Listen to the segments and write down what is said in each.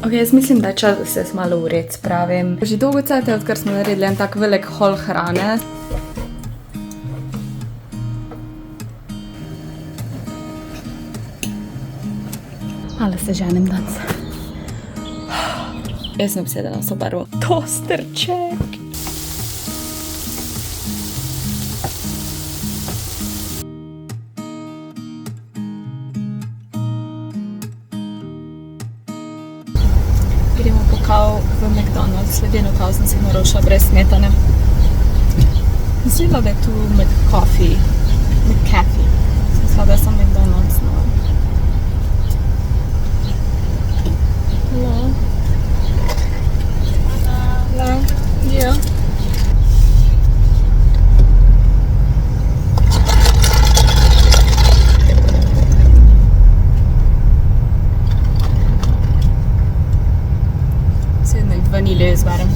Ok, jaz mislim, da je čas, da se malo ured spravim. Že dolgo cajt je, odkar smo naredili en tak velik hol hrane. Malo se ženim danes. Jaz sem obsedena s to barvo. Tosterček! Gremo po kav v McDonald's, ledeno kav sem si naročila brez smetane. Mislila, da je tu McCafe. Mislila, da je sam McDonald's. No. Hello. Hello. Yeah. Vanilje izberem.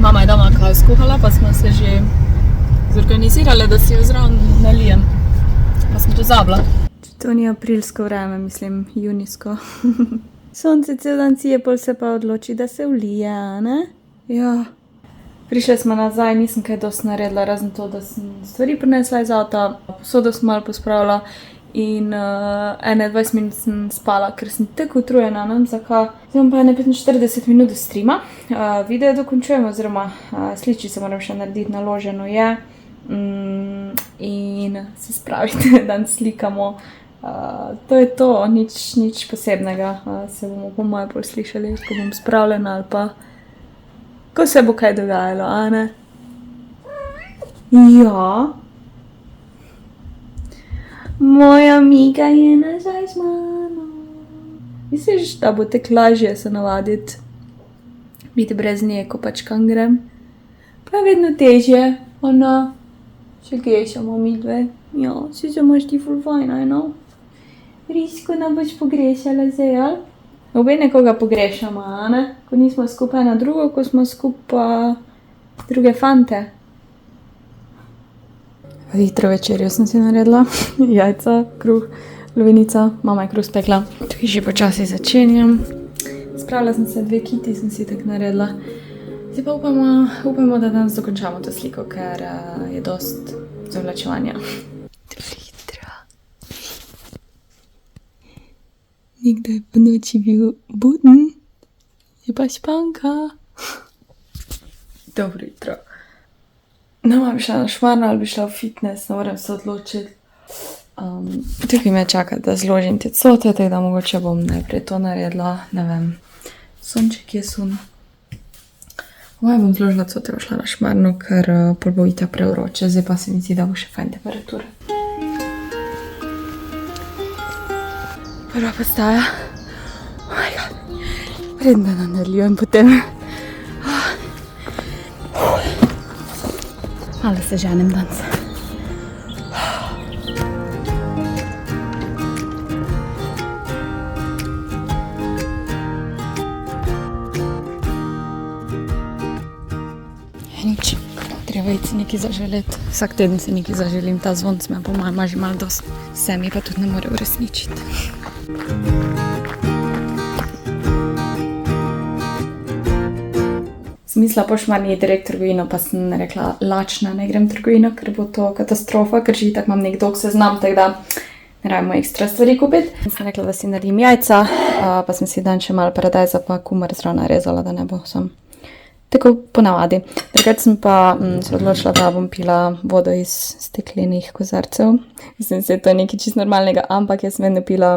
Mama je doma kav skuhala, pa smo se že zorganizirali, da si jo zraven nalijem. Pa sem to zabila. To ni aprilsko vreme, mislim, junijsko. Sonce cel dan sije, pol se pa odloči, da se vlije, ne? Ja. Prišli smo nazaj, nisem kaj dosti naredila, razen to, da sem stvari prinesla iz avta, posodo sem malo pospravila. In 21 minut sem spala, ker sem tako utrujena, ne vem zakaj. Zdaj pa je 45 minut do streama. Video dokončujem, oziroma sličice moram še narediti, naloženo je. In se spraviti, dan slikamo. To je to, nič posebnega. Se bomo po moje bolj slišali, ko bom spravljena ali pa ko se bo kaj dogajalo, a ne? Ja. Moja amiga je nazaj z mano. Misliš, da bo tek lažje se navaditi biti brez nje, ko pač kam grem? Pa je vedno težje, ona. Še grešamo mi dve. Ja, si se imaš ti ful fajn, I know. Risko nam boš pogrešala zdaj, ali? Obe nekoga pogrešamo, a ne? Ko nismo skupaj na drugo, ko smo skupaj druge fante. Hitro večerjo sem si naredila, jajca, kruh, lovenica, mama je kruh spekla. Tukaj že počasi začenjam. Spravila sem se 2 kiti, sem si tak naredila. Zdaj pa upamo, da danes dokončamo to sliko, ker je dost zavlačevanja. Hitro. Nekdo je po noči bil buden, je pa španka. Dobro jutro. No, bi šla na šmarno ali bi šla v fitness, ne moram se odločiti. Tukaj me čaka, da zložim te cote, tako da mogoče bom najprej to naredila, ne vem. Sonček je sun. Moje bom zložila cote, bo šla na šmarno, ker pol bo itak prevroče, zdaj pa se mi zdi, da bo še fajn temperatura. Prva postaja. Oh my god. Predno nadaljujem potem. Malo se ženim danes. Nič, treba iti si nekaj zaželeti. Vsak teden si nekaj zaželim, ta zvonc me po mojem že malo dost. Vse mi pa tudi ne more uresničiti. Smisla po šmarni iti direkt v trgovino, pa sem rekla, lačna, ne grem v trgovino, ker bo to katastrofa, ker že itak imam nek dolg seznam, tako da ne rabimo ekstra stvari kupiti. Sem rekla, da si naredim jajca, pa sem si dan še malo paradajza pa kumar zraven narezala, da ne bo sam tako ponavadi. Drugače sem pa se odločila, da bom pila vodo iz steklenih kozarcev. Mislim, se to je nekaj čisto normalnega, ampak jaz sem vedno pila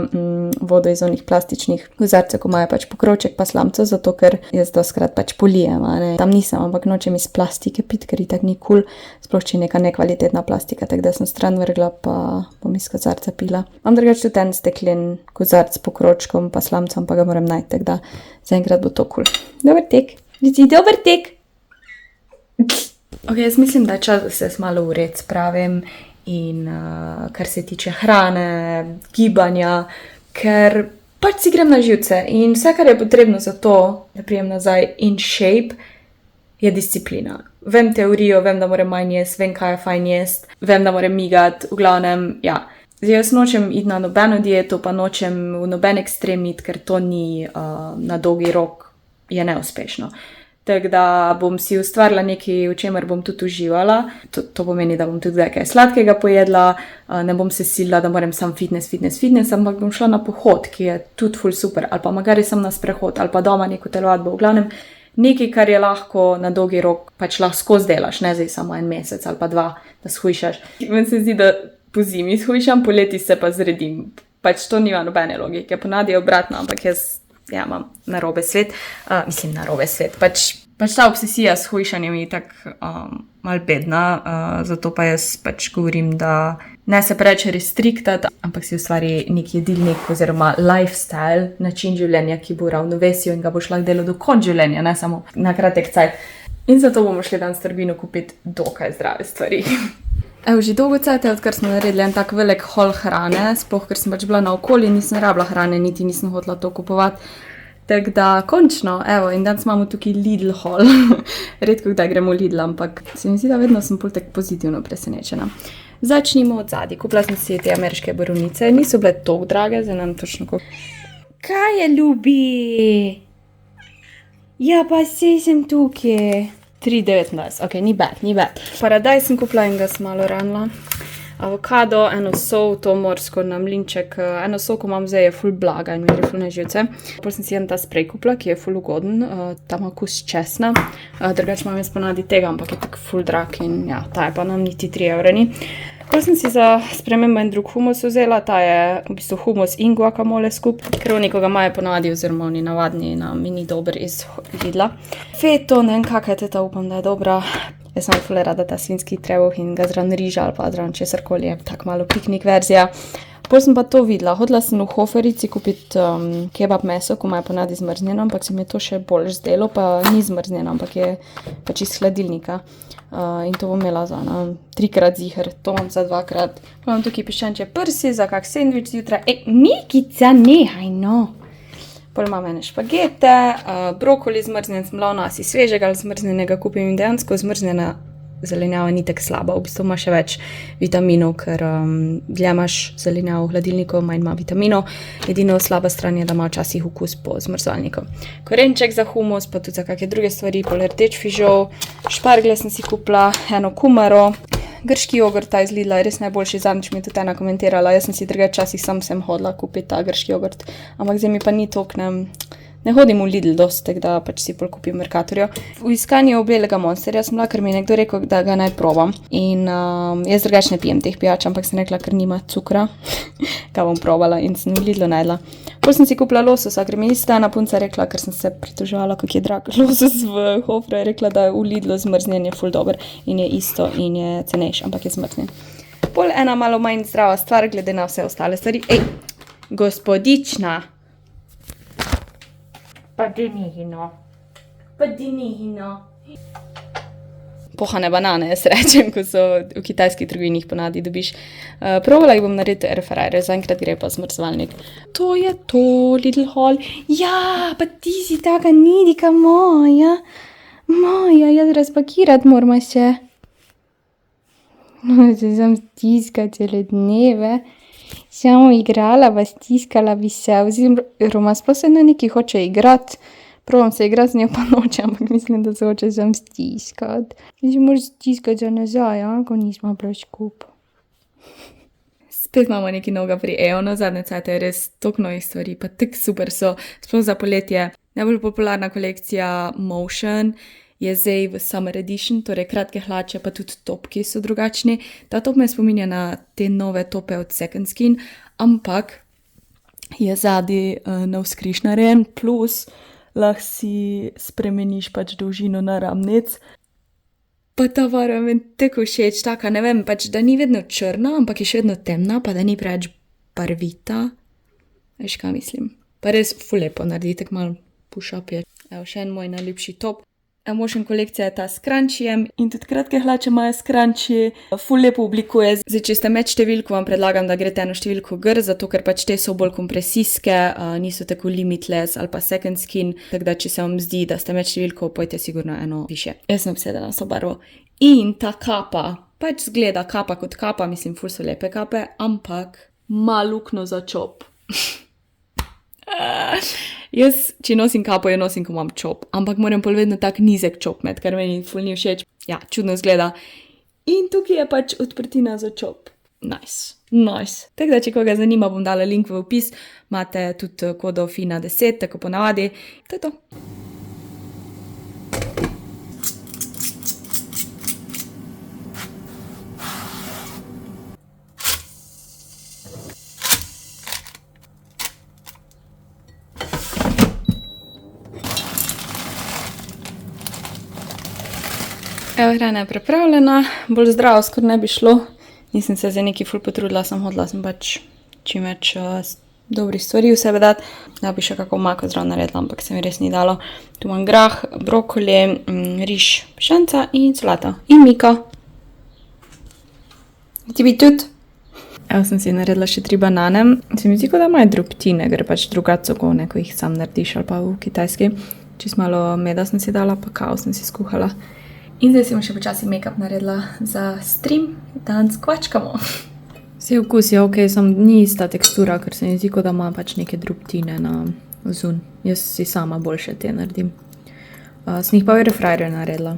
vodo iz onih plastičnih kozarcev, ko imajo pač pokrovček pa slamco, zato ker jaz dostikrat pač polijem, a ne. Tam nisem, ampak nočem iz plastike piti, ker itak ni cool, sploh če je neka nekvalitetna plastika, tako da sem stran vrgla, pa bom iz kozarca pila. Imam drugače tudi en steklen kozarc s pokrovčkom pa slamcom, pa ga moram najti, tako da zaenkrat bo to cool. Dober tek! Dober tek! Ok, jaz mislim, da je čas, da se malo ured spravim in kar se tiče hrane, gibanja, ker pač si grem na živce in vse, kar je potrebno za to, da prijem nazaj in shape, je disciplina. Vem teorijo, vem, da moram manj jesti, vem, kaj je fajn jesti, vem, da moram migati, v glavnem, ja. Jaz nočem iti na nobeno dieto, pa nočem v noben ekstrem iti, ker to ni na dolgi rok je neuspešno. Tako da bom si ustvarila nekaj, v čemer bom tudi uživala. To pomeni, da bom tudi nekaj sladkega pojedla, ne bom se silila, da moram sam fitness, ampak bom šla na pohod, ki je tudi ful super, ali pa magari sem na sprehod, ali pa doma neko telovadbo, v glavnem nekaj, kar je lahko na dolgi rok, pač lahko skozi delaš, ne zdaj samo en mesec ali pa 2, da shujšaš. Meni se zdi, da po zimi shujšam, poleti se pa zredim. Pač to nima nobene logike, ponavadi je obratno, ampak jaz imam narobe svet. Pač ta obsesija s hujšanjem je tako malo bedna, zato pa jaz pač govorim, da ne se preveč restriktati, ampak si ustvari nek jedilnik oziroma lifestyle, način življenja, ki bo v ravnovesju in ga boš lahko delal do konca življenja, ne samo na kratek cajt. In zato bomo šli danes v trgovino kupiti dokaj zdrave stvari. Že dolgo cajt je, odkar smo naredili en tak velik haul hrane, sploh ker sem pač bila naokoli in nisem rabila hrane, niti nisem hotela to kupovati. Tako da, končno, in danes imamo tukaj Lidl haul. Redko kdaj gremo v Lidl, ampak se mi zdi, da vedno sem tako pozitivno presenečena. Začnimo od zadaj. Kupila sem si te ameriške borovnice, niso bile toliko drage, zdaj nam točno koliko. Kaj je, ljubi? Ja, pa sej sem tukaj. 3,19, ok, ni bad. Paradajz sem kupila in ga sem malo ranila. Avokado, eno sol, to morsko na mlinček, eno sol, ko imam zdaj, je ful blaga in mi gre ful na živce. Potem sem si en ta sprej kupila, ki je ful ugoden, ta ima okus česna. Drugače imam jaz ponavadi tega, ampak je tako ful drag in ja, ta je pa nam niti 3 evre ni. Potem sem si za spremembo en drug humus vzela, ta je v bistvu humus in guacamole skup. Kronico ga imajo ponavadi, oziroma oni navadni, ni dober iz Lidla. Feto, ne vem kakaj je ta, upam, da je dobra. Jaz sem ful rada ta svinjski trebuh in ga zraven riža ali pa zraven česarkoli, je tako malo piknik verzija. Potem sem pa to videla, hodila sem v Hoferici kupiti kebab meso, ko imajo ponavadi zmrznjeno, ampak se mi je to še bolj zdelo, pa ni zmrznjeno, ampak je pač iz hladilnika. In to bom imela za 3-krat ziher, to imam za 2-krat. Imam tukaj piščančje prsi, za kak sendvič zjutraj. Mikica, nehaj, no! Potem imam ene špagete, brokoli zmrznjen, sem bila v nasi svežega ali zmrznjenega kupim in dejansko zmrznjena zelenjava ni tako slaba. V bistvu ima še več vitaminov, ker dlje imaš zelenjavo v hladilniku, manj ima vitaminov. Edino slaba stran je, da ima včasih okus po zmrzovalniku. Korenček za humus, pa tudi za kakšne druge stvari, pol rdeč fižol, šparglje sem si kupila, eno kumaro, grški jogurt, ta iz Lidla je res najboljši, zadnjič mi je tudi ena komentirala, jaz sem si drugače časih sem hodila kupiti ta grški jogurt, ampak zdaj mi pa ni toliko, ne hodim v Lidl dosti, tako da pač si pol kupim v Mercatorju. V iskanju oblelega Monsterja sem bila, ker mi je nekdo rekel, da ga naj probam. In jaz drugače ne pijem teh pijač, ampak sem rekla, ker nima cukra, ga bom probala in sem v Lidlu najdla. Potem sem si kupila lososa, ker mi je ista ena punca rekla, ker sem se pritoževala, kako je drag losos v Hofru, je rekla, da v Lidlu zmrznjen je ful dober in je isto in je cenejši, ampak je zmrznjen. Pol ena malo manj zdrava stvar, glede na vse ostale stvari. Gospodična! Pa dinihino. Pohane banane, jaz rečem, ko so v kitajskih trgovinih ponavadi dobiš. Probala jih bom narediti airfryer, zaenkrat gre pa zmrzovalnik. To je to, Lidl haul. Ja, pa ti si taka nidika moja. Jaz razpakirati moramo še. Se sem stiskala cele dneve. Samo igrala, pa stiskala bi se, oziroma sploh se na neki hoče igrati. Probam se igrati z njo pa noče, ampak mislim, da se hoče sam stiskati. Že moraš stiskati za nazaj, ko nismo bila skupaj. Spet imamo nekaj novega pri Eonu, zadnje cajte je res toliko novih stvari, pa tako super so, sploh za poletje. Najbolj popularna kolekcija Motion je zdaj v Summer Edition, torej kratke hlače, pa tudi topki so drugačni. Ta top me spominja na te nove tope od Second Skin, ampak je zadaj navzkriž narejen, plus lahko si spremeniš pač dolžino na ramnec. Pa ta barva mi tako všeč, taka, ne vem, pač da ni vedno črna, ampak je še vedno temna, pa da ni preveč barvita. Veš, kaj mislim? Pa res ful lepo naredi, tako malo push-up je. Evo, še en moj najljubši top. Motion kolekcija je ta s crunchijem in tudi kratke hlače imajo s crunchi, ful lepo oblikuje. Zdaj, če ste med številko, vam predlagam, da greste eno številko gr, zato ker pač te so bolj kompresijske, niso tako limitless ali pa second skin, tako da če se vam zdi, da ste med številko, pojte sigurno eno više. Jaz sem obsedena s to barvo. In ta kapa, pač zgleda kapa kot kapa, mislim, ful so lepe kape, ampak ima luknjo za čop. Jaz, če nosim kapo, jo nosim, ko imam čop, ampak moram pol vedno tak nizek čop med, kar meni ful ni všeč. Ja, čudno izgleda. In tukaj je pač odprtina za čop. Nice. Tako da, če koga zanima, bom dala link v opis. Imate tudi kodo FINA10, tako ponavadi. To je to. Evo, hrana je pripravljena, bolj zdravo skoraj ne bi šlo. Nisem se za nekaj ful potrudila, hodila sem pač čim več dobrih stvari v sebe dati. Da bi še kako omako zdravo naredila, ampak se mi res ni dalo. Tu imam grah, brokoli, riž, piščanca in solata. In Mika. Ti bi tudi? Evo, sem si naredila še 3 banane. Se mi zdi, da imajo drobtine, ker pač drugače so, ko jih sam narediš ali pa v kitajski. Čist malo meda sem si dala, pa kao sem si skuhala. In zdaj si bom še počasi make-up naredila za stream, danes kvačkamo. Vse okus je ok, sam ni ista tekstura, ker se mi zdi, da ima pač neke drobtine na zun. Jaz si sama boljše te naredim. Sem jih pa v airfryerju naredila.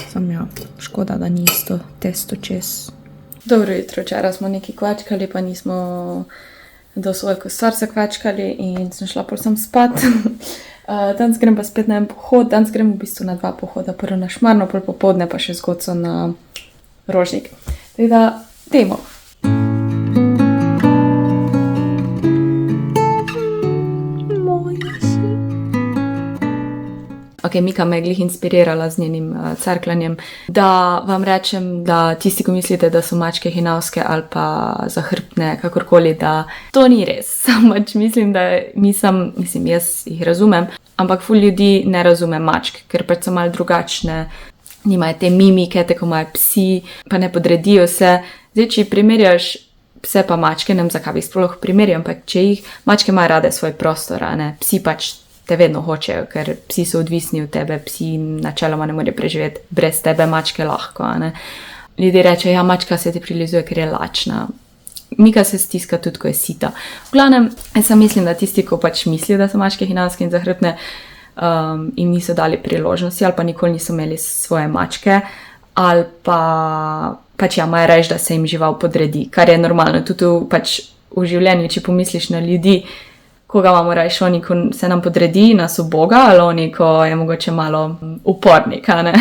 Sam ja, škoda, da ni isto testo čez. Dobro jutro, včeraj smo nekaj kvačkali, pa nismo do svojko stvar se kvačkali in sem šla pol sem spat. Danes grem pa spet na en pohod, danes grem v bistvu na 2 pohoda, prvo na Šmarno, pol popoldne pa še zgodco na Rožnik. Tako da, dajmo. Ok, Mika me je glih inspirirala z njenim crkljanjem, da vam rečem, da tisti, ko mislite, da so mačke hinavske ali pa zahrbtne, kakorkoli, da to ni res. Pač mislim, da jaz jih razumem, ampak ful ljudi ne razume mačk, ker pač so malo drugačne, nimajo te mimike, tako imajo psi, pa ne podredijo se. Zdaj, če primerjaš pse pa mačke, ne vem, zakaj bi sploh primerjal, ampak če jih, mačke imajo rade svoj prostor, a ne, psi pač te vedno hočejo, ker psi so odvisni od tebe, psi načeloma ne morejo preživeti brez tebe, mačke lahko, a ne. Ljudje rečejo, ja, mačka se ti prilizuje, ker je lačna. Mika se stiska tudi, ko je sita. V glavnem, jaz mislim, da tisti, ko pač mislijo, da so mačke hinavske in zahrbtne, in niso dali priložnosti, ali pa nikoli niso imeli svoje mačke, ali pa pač ja, imajo reči, da se jim žival podredi, kar je normalno. Tudi v življenju, če pomisliš na ljudi, koga imamo rajši, oni, ko se nam podredi, nas uboga, ali oni, ko je mogoče malo upornik, a ne?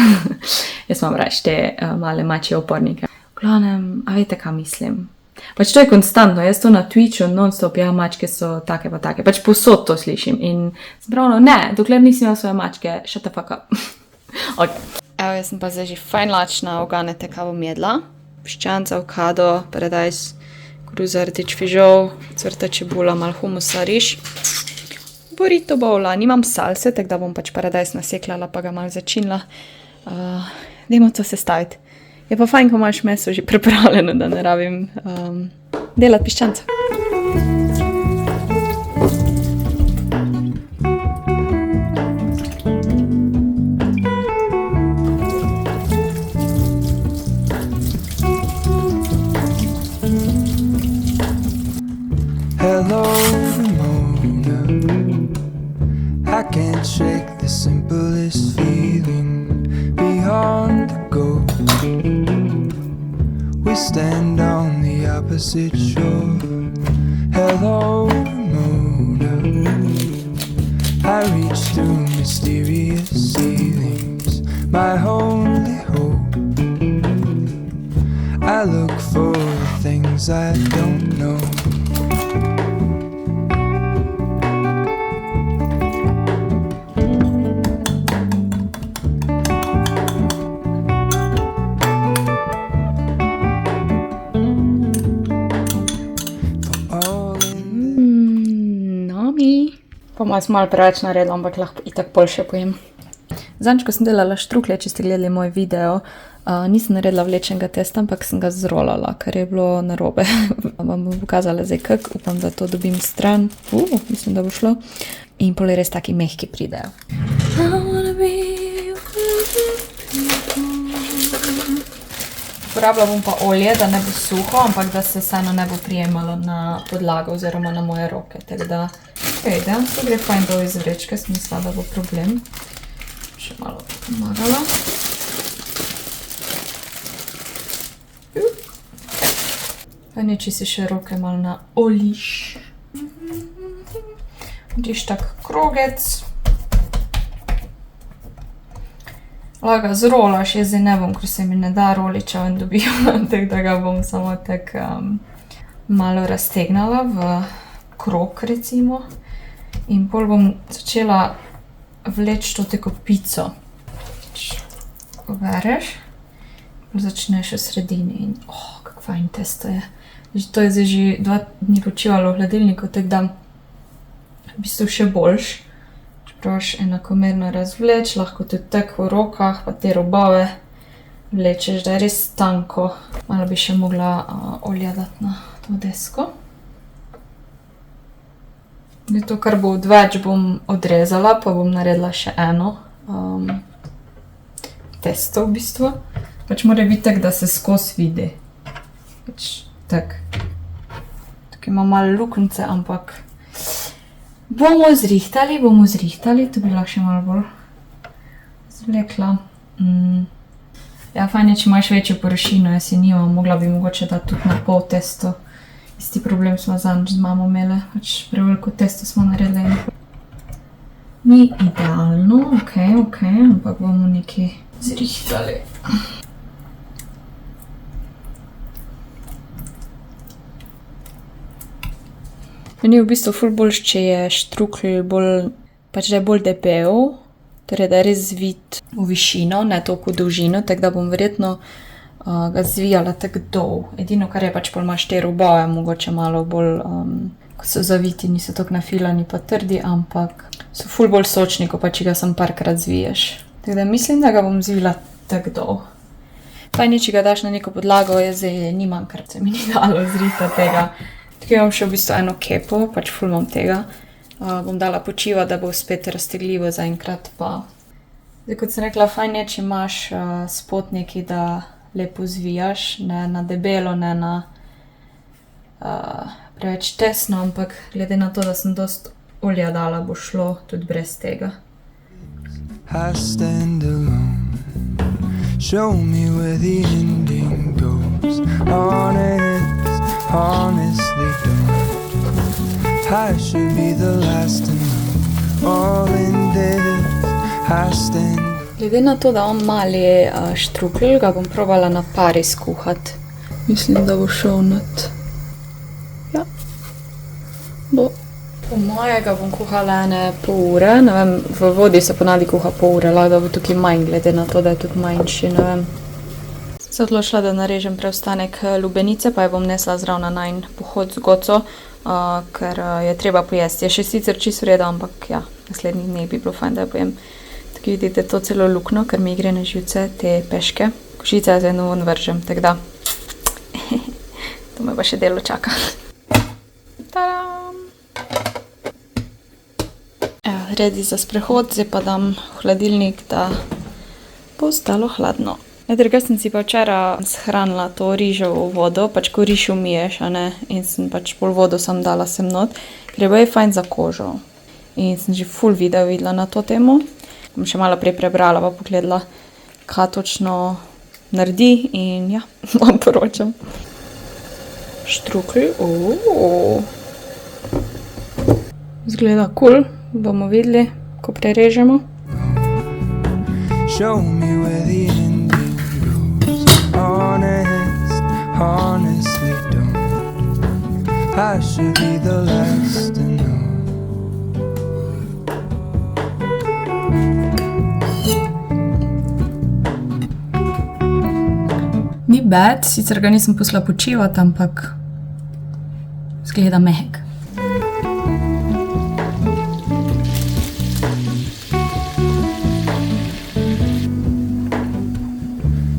Jaz imam rajši te male mačje upornike. V glavnem, a veste, kaj mislim? Pač to je konstantno, jaz to na Twitchu non-stop, ja, mačke so take pa take, pač povsod to slišim in zbravno, ne, dokler nisem imel svoje mačke, shut the fuck up. Ok. Evo, jaz sem pa zdaj že fajn lačna, oganete, kaj bom jedla. Piščanca, avokado, paradajz, koruza, rtič fižol, cvrta čebula, malo humusa, riž. Burrito bowla, nimam salse, tako da bom pač paradajz nasekljala, pa ga malo začinila. Dajmo to sestaviti. Je pa fajn, ko imaš meso že pripravljeno, da ne rabim delati piščanca. Hello, Ramona. I can't shake the simplest feeling beyond the goal. We stand on the opposite shore. Hello, Ramona. I reach through mysterious ceilings, my only hope. I look for things I don't know. Pa malo sem malo preveč naredila, ampak lahko itak pol še pojem. Zadnjič, ko sem delala štruklje, če ste gledali moj video, nisem naredila vlečenega testa, ampak sem ga zrolala, ker je bilo narobe. Vam bom pokazala zdaj kak, upam, da to dobim stran. Mislim, da bo šlo. In pol res taki mehki pridejo. Uporabljala bom pa olje, da ne bo suho, ampak da se vseeno ne bo prijemalo na podlago oziroma na moje roke. Tako da, dejansko gre fajn dol iz vrečke, sem mislila, da bo problem. Še malo pomagala. Fajn je, če si še roke malo naoliš. Diš tak krogec. Lahko ga zrolaš, jaz zdaj ne bom, ker se mi ne da roliča ven dobijo, tako da ga bom samo tako malo raztegnala v krog, recimo. In pol bom začela vleči to tako pico. Overeš, pol začneš v sredini in kako fajn testo je. To je zdaj že 2 dni počivalo v hladilniku, tako da v bistvu še boljš. Probaš enakomerno razvleč, lahko tudi tako v rokah, pa te robove vlečeš, da je res tanko. Malo bi še mogla olja dati na to desko. To, kar bo odveč, bom odrezala, pa bom naredila še eno testo v bistvu. Pač mora biti tako, da se skozi vidi. Pač tako. Tukaj ima malo luknjice, ampak bomo zrihtali, to bi lahko še malo bolj zvlekla. Ja, fajn je, če imaš večjo površino, jaz si nimam, mogla bi mogoče dati tudi na pol testo. Isti problem smo zadnjič z mamo imeli, pač preveliko testo smo naredili. Ni idealno, okej, ampak bomo nekaj zrihtali. Meni je v bistvu ful boljš, če je štrukelj bolj, pač da je bolj debel, torej da je res zvit v višino, ne toliko v dolžino, tako da bom verjetno ga zvijala tako dol. Edino, kar je pač pol imaš te robove, mogoče malo bolj, ko so zaviti, niso toliko nafilani pa trdi, ampak so ful bolj sočni, ko pa če ga samo parkrat zviješ. Tako da mislim, da ga bom zvila tako dol. Fajn je, če ga daš na neko podlago, jaz zdaj nimam, ker se mi ni dalo zrihta tega. Tukaj imam še v bistvu eno kepo, pač ful imam tega. Bom dala počiva, da bo spet raztegljivo zaenkrat pa. Zdaj, kot sem rekla, fajn je, če imaš spod nekaj, da lepo zvijaš, ne na debelo, ne na preveč tesno, ampak glede na to, da sem dosti olja dala, bo šlo tudi brez tega. I stand alone. Show me where the ending goes. Honestly don't. I should be the last to know. All in this, I stand. Glede na to, da on mali štrukelj, ga bom probala na pari skuhati. Mislim, da bo šel not. Ja. Bo. Po mojega bom kuhala ene pol ure, ne vem, v vodi se ponavadi kuha pol ure, lahko da bo tukaj manj, glede na to, da je tudi manjši, ne vem. Se odločila, da narežem preostanek lubenice, pa jo bom nesla zraven na najin pohod z Goco, ker je treba pojesti. Je še sicer čisto v redu, ampak ja, naslednjih dneh bi bilo fajn, da jo pojem. Tako vidite to celo luknjo, ker mi gre na živce, te peške. Košice jaz eno ven vržem, tako da to me pa še delo čaka. Tadam! Redi za sprehod, zdaj pa dam v hladilnik, da bo ostalo hladno. Drugače sem si pa včeraj shranila to riževo vodo, pač ko riž umiješ, a ne, in sem pač pol vodo sam dala sem not, ker je fajn za kožo. In sem že ful video videla na to temo. Bom še malo prej prebrala, pa pogledala, kaj točno naredi in ja, vam poročam. Štrukelj, Zgleda cool, bomo videli, ko prerežemo. Show me where the ending goes. Honestly don't. I should be the last to know. Ni bad, sicer ga nisem pustila počivati, ampak zgleda mehek.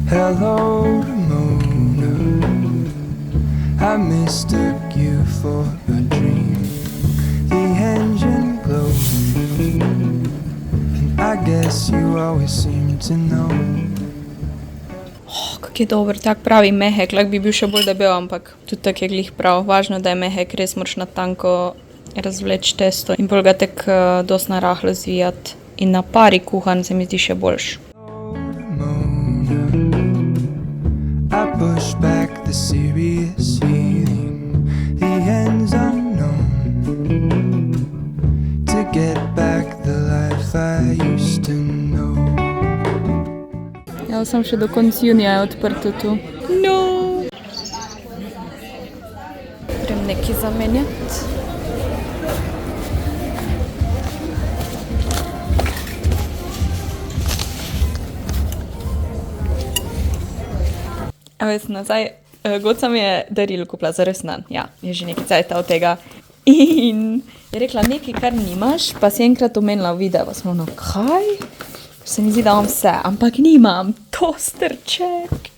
Hello to Mona, I mistook you for a dream. The engine glows, and I guess you always seem to know. Kak ki je dober, tak pravi mehek, lahko bi bil še bolj debel, ampak tudi tak je glih prav. Važno, da je mehek, res moraš na tanko razvleči testo in bolj ga tek dosti na rahlo zvijati. In na pari kuhan se mi zdi še boljš. I push back the serious feeling, the end's unknown, to get back the life I used to know. Ja, sem še do konca junija je odprto tu. No! Grem nekaj zamenjati. Evo, jaz nazaj, Goca mi je darilo kupila za resnan. Ja, je že nekaj cajta od tega. In je rekla nekaj, kar nimaš, pa si enkrat omenila v videu. Pa smo ono, kaj? Se mi zdi, da imam vse, ampak nimam. Tosterček.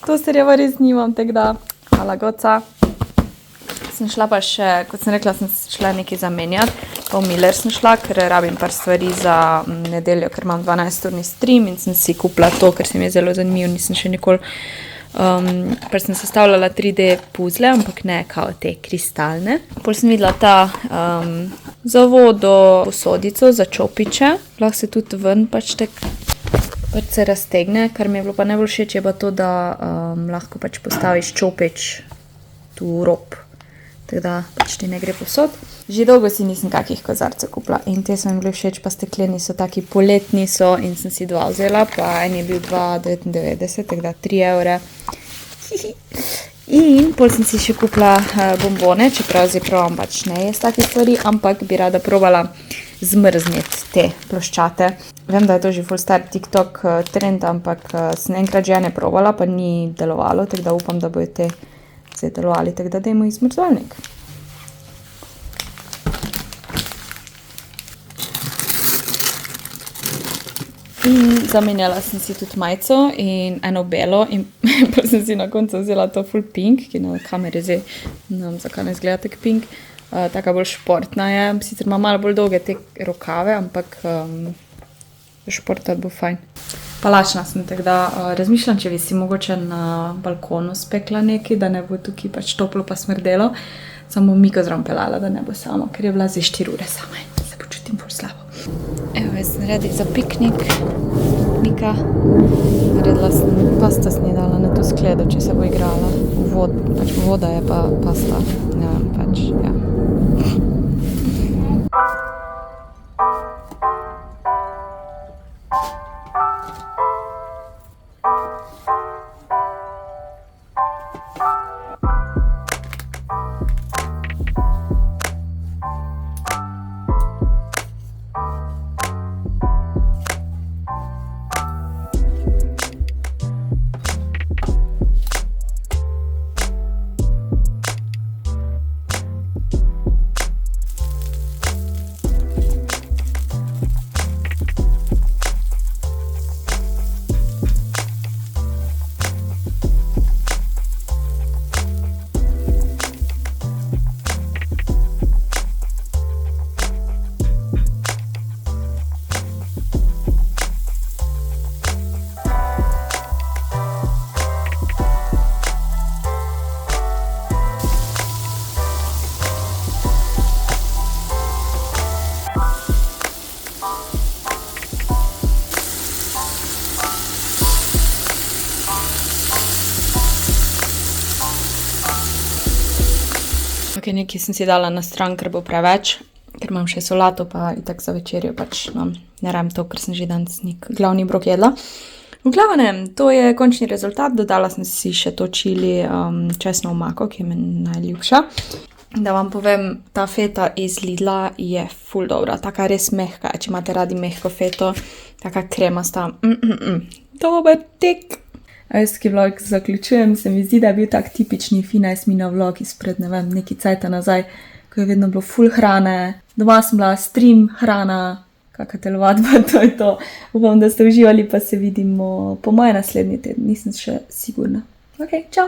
Tosterjeva res nimam, tako da, hvala Goca. Sem šla pa še, kot sem rekla, sem šla nekaj zamenjati. Pa v Miller sem šla, ker rabim par stvari za nedeljo, ker imam 12-urni stream in sem si kupila to, ker se mi je zelo zanimivo, nisem še nikoli. Ker sem sestavljala 3D puzle, ampak ne kao te kristalne. Pol sem videla ta za vodo posodico za čopiče. Lahko se tudi ven pač se raztegne, kar mi je bilo pa najbolj všeč je pa to, da lahko pač postaviš čopič tu rob. Tako da pač ti ne gre povsod. Že dolgo si nisem kakih kozarcev kupila in te so mi bili všeč, pa stekleni so taki poletni so in sem si 2 vzela, pa en je bil 2,99, tako da 3 evre. In pol sem si še kupila bombone, čeprav zdaj probam pač ne jest takih stvari, ampak bi rada probala zmrzniti te ploščate. Vem, da je to že ful star TikTok trend, ampak sem enkrat že ne probala, pa ni delovalo, tako da upam, da bojo te zdaj delovali, tako da dajmo iz zmrzovalnik. In zamenjala sem si tudi majico in eno belo in pa sem si na koncu vzela to full pink, ki na kameri zdaj, ne vem, zakaj ne izgleda tak pink. Taka bolj športna je, sicer ima malo bolj dolge te rokave, ampak športati bo fajn. Palačna sem, tako da razmišljam, če bi si mogoče na balkonu spekla nekaj, da ne bo tukaj pač toplo pa smrdelo. Samo Miko zraven pelala, da ne bo sama, ker je bila zdaj 4 ure sama in se počutim ful slabo. Evo, jaz sem redi za piknik. Mika. Naredila sem pasta snedala na to skledo, če se bo igrala. Pač voda je pa pasta. Ne vem, pač, ja. Ok, nekaj sem si dala na stran, ker bo preveč, ker imam še solato, pa itak za večerjo pač ne rabim to, ker sem že danes glavni brok jedla. V glavnem, to je končni rezultat, dodala sem si še to čili česno omako, ki je meni najljubša. Da vam povem, ta feta iz Lidla je ful dobra, taka res mehka, če imate radi mehko feto, taka kremasta, dober tek. Ajski vlog zaključujem, se mi zdi, da je bil tak tipični Finajs Mina vlog izpred, ne vem, neki cajta nazaj, ko je vedno bilo ful hrane, doma sem bila stream, hrana, kakšna telovadba, to je to. Upam, da ste uživali, pa se vidimo po moje naslednji teden, nisem še sigurna. Ok, čau!